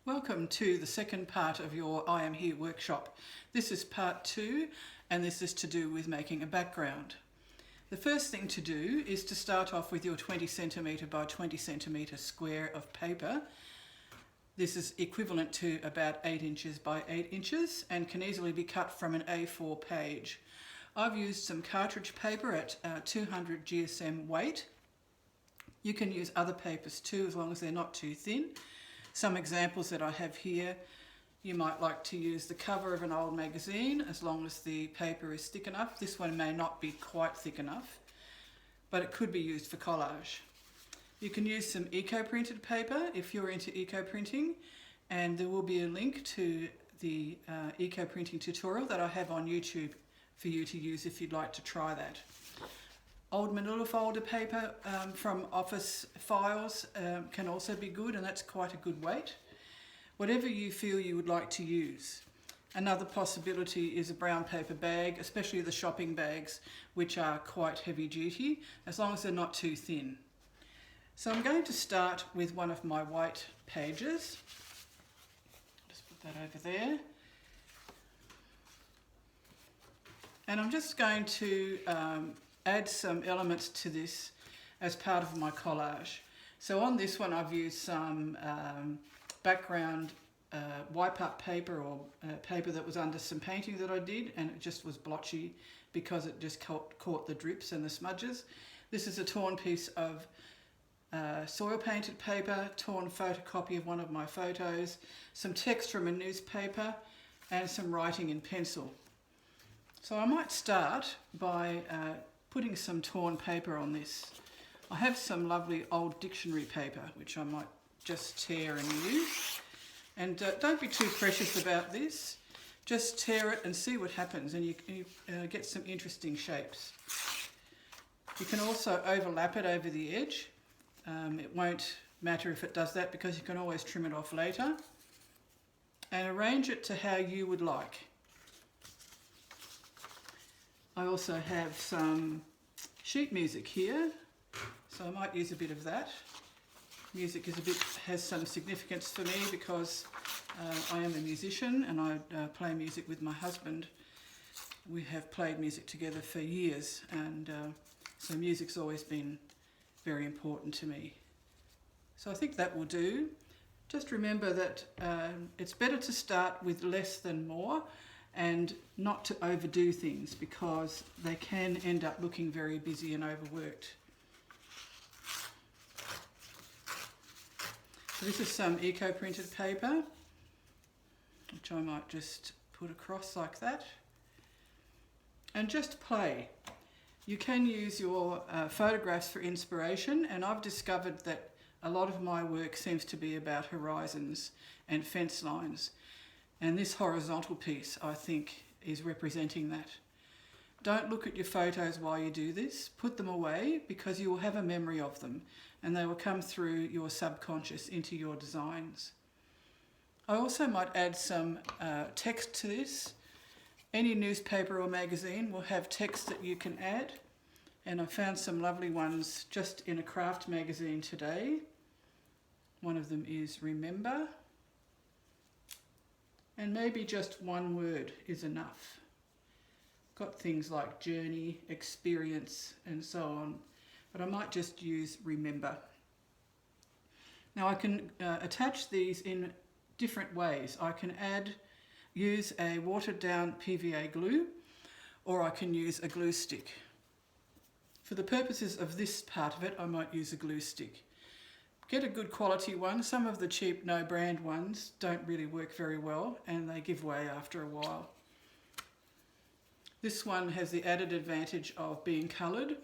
Welcome to the second part of your I Am Here workshop. This is part 2 and this is to do with making a background. The first thing to do is to start off with your 20 centimetre by 20 centimetre square of paper. This is equivalent to about 8 inches by 8 inches and can easily be cut from an A4 page. I've used some cartridge paper at 200 GSM weight. You can use other papers too as long as they're not too thin. Some examples that I have here, you might like to use the cover of an old magazine as long as the paper is thick enough. This one may not be quite thick enough, but it could be used for collage. You can use some eco-printed paper if you're into eco-printing, and there will be a link to the eco-printing tutorial that I have on YouTube for you to use if you'd like to try that. Old manila folder paper from office files can also be good, and that's quite a good weight. Whatever you feel you would like to use. Another possibility is a brown paper bag, especially the shopping bags, which are quite heavy duty, as long as they're not too thin. So I'm going to start with one of my white pages. Just put that over there. And I'm just going to add some elements to this as part of my collage. So on this one I've used some background wipe-up paper or paper that was under some painting that I did, and it just was blotchy because it just caught the drips and the smudges. This is a torn piece of soil painted paper, torn photocopy of one of my photos, some text from a newspaper, and some writing in pencil. So I might start by putting some torn paper on this. I have some lovely old dictionary paper which I might just tear and use. And don't be too precious about this. Just tear it and see what happens, and you get some interesting shapes. You can also overlap it over the edge. It won't matter if it does that because you can always trim it off later. And arrange it to how you would like. I also have some sheet music here, so I might use a bit of that. Music has some significance for me because I am a musician and I play music with my husband. We have played music together for years, and so music's always been very important to me. So I think that will do. Just remember that it's better to start with less than more, and not to overdo things because they can end up looking very busy and overworked. So this is some eco-printed paper, which I might just put across like that. And just play. You can use your photographs for inspiration, and I've discovered that a lot of my work seems to be about horizons and fence lines. And this horizontal piece, I think, is representing that. Don't look at your photos while you do this. Put them away because you will have a memory of them and they will come through your subconscious into your designs. I also might add some text to this. Any newspaper or magazine will have text that you can add, and I found some lovely ones just in a craft magazine today. One of them is remember. And maybe just one word is enough. Got things like journey, experience, and so on, but I might just use remember. Now I can attach these in different ways. I can use a watered down PVA glue, or I can use a glue stick. For the purposes of this part of it, I might use a glue stick. Get a good quality one. Some of the cheap no brand ones don't really work very well and they give way after a while. This one has the added advantage of being coloured,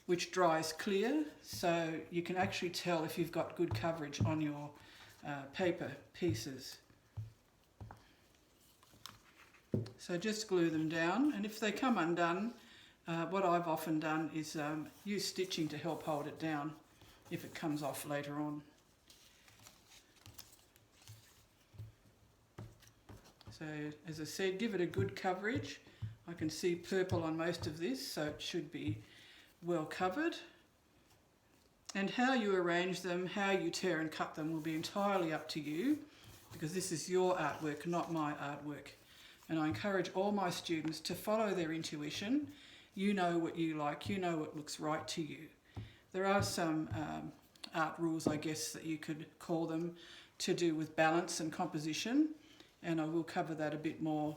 which dries clear, so you can actually tell if you've got good coverage on your paper pieces. So just glue them down, and if they come undone, what I've often done is use stitching to help hold it down if it comes off later on. So as I said, give it a good coverage. I can see purple on most of this, so it should be well covered. And how you arrange them, how you tear and cut them will be entirely up to you. because this is your artwork, not my artwork. And I encourage all my students to follow their intuition. You know what you like, you know what looks right to you. There are some art rules, I guess, that you could call them, to do with balance and composition, and I will cover that a bit more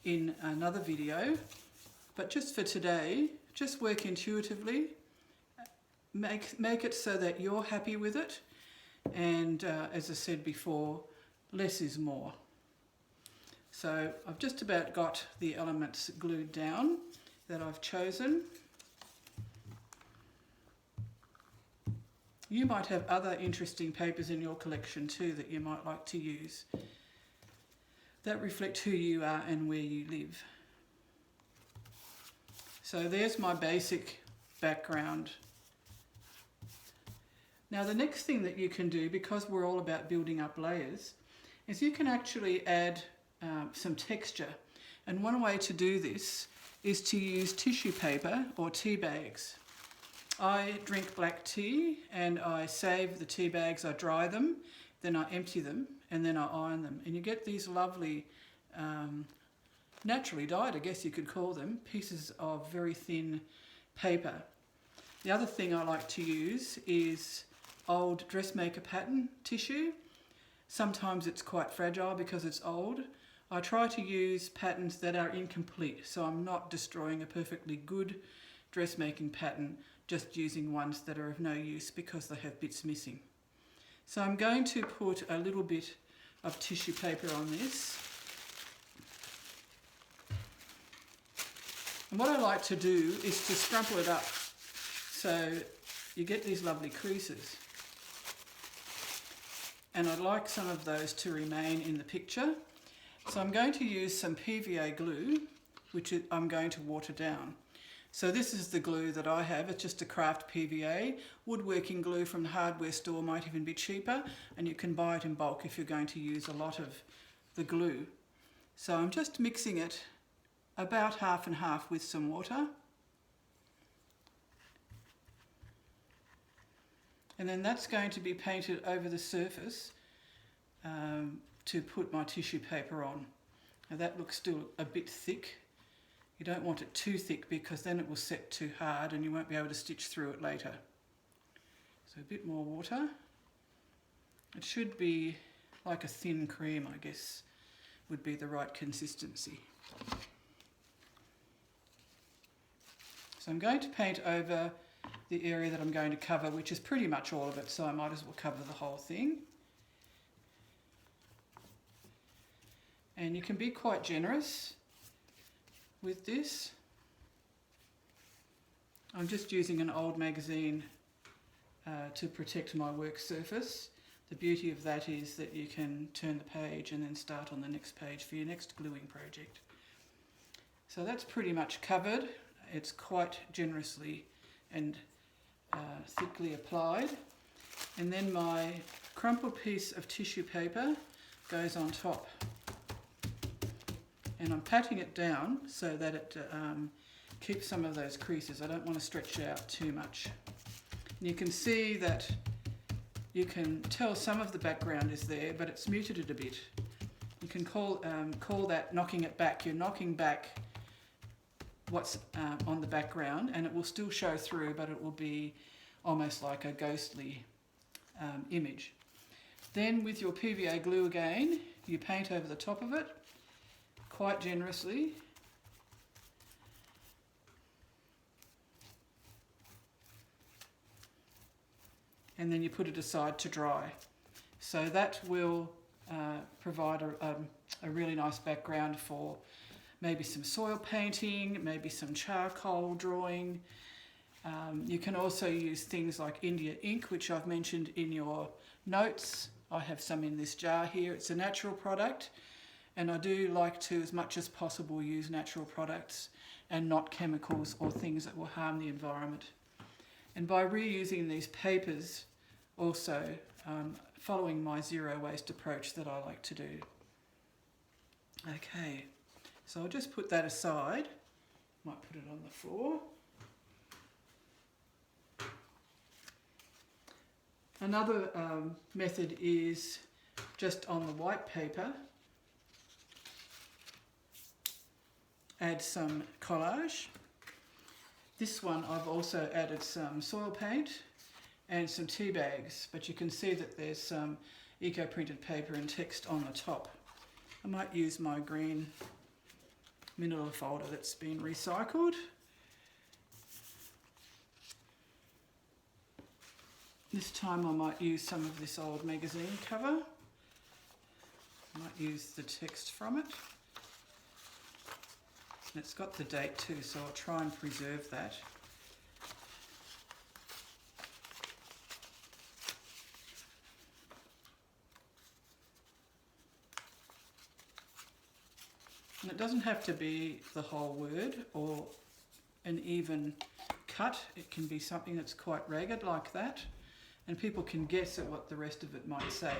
in another video. But just for today, just work intuitively, make it so that you're happy with it, and as I said before, less is more. So I've just about got the elements glued down that I've chosen. You might have other interesting papers in your collection too that you might like to use that reflect who you are and where you live. So there's my basic background. Now the next thing that you can do, because we're all about building up layers, is you can actually add some texture. And one way to do this is to use tissue paper or tea bags. I drink black tea and I save the tea bags, I dry them, then I empty them and then I iron them. And you get these lovely, naturally dyed, I guess you could call them, pieces of very thin paper. The other thing I like to use is old dressmaker pattern tissue. Sometimes it's quite fragile because it's old. I try to use patterns that are incomplete, so I'm not destroying a perfectly good dressmaking pattern, just using ones that are of no use because they have bits missing. So I'm going to put a little bit of tissue paper on this. And what I like to do is to scrumple it up so you get these lovely creases. And I'd like some of those to remain in the picture. So I'm going to use some PVA glue, which I'm going to water down. So this is the glue that I have. It's just a craft PVA. Woodworking glue from the hardware store might even be cheaper, and you can buy it in bulk if you're going to use a lot of the glue. So I'm just mixing it about half and half with some water. And then that's going to be painted over the surface to put my tissue paper on. Now that looks still a bit thick. You don't want it too thick because then it will set too hard and you won't be able to stitch through it later. So a bit more water. It should be like a thin cream, I guess, would be the right consistency. So I'm going to paint over the area that I'm going to cover, which is pretty much all of it, so I might as well cover the whole thing. And you can be quite generous with this. I'm just using an old magazine to protect my work surface. The beauty of that is that you can turn the page and then start on the next page for your next gluing project. So that's pretty much covered. It's quite generously and thickly applied. And then my crumpled piece of tissue paper goes on top. And I'm patting it down so that it keeps some of those creases. I don't want to stretch it out too much. And you can see that you can tell some of the background is there, but it's muted it a bit. You can call that knocking it back. You're knocking back what's on the background, and it will still show through, but it will be almost like a ghostly image. Then with your PVA glue again, you paint over the top of it quite generously. And then you put it aside to dry. So that will provide a really nice background for maybe some soil painting, maybe some charcoal drawing. You can also use things like India ink, which I've mentioned in your notes. I have some in this jar here. It's a natural product, and I do like to, as much as possible, use natural products and not chemicals or things that will harm the environment. And by reusing these papers, also following my zero waste approach that I like to do. Okay, so I'll just put that aside. Might put it on the floor. Another method is just on the white paper, add some collage. This one I've also added some soil paint and some tea bags, but you can see that there's some eco-printed paper and text on the top. I might use my green manila folder that's been recycled. This time I might use some of this old magazine cover. I might use the text from it. And it's got the date too, so I'll try and preserve that. And it doesn't have to be the whole word or an even cut. It can be something that's quite ragged like that, and people can guess at what the rest of it might say.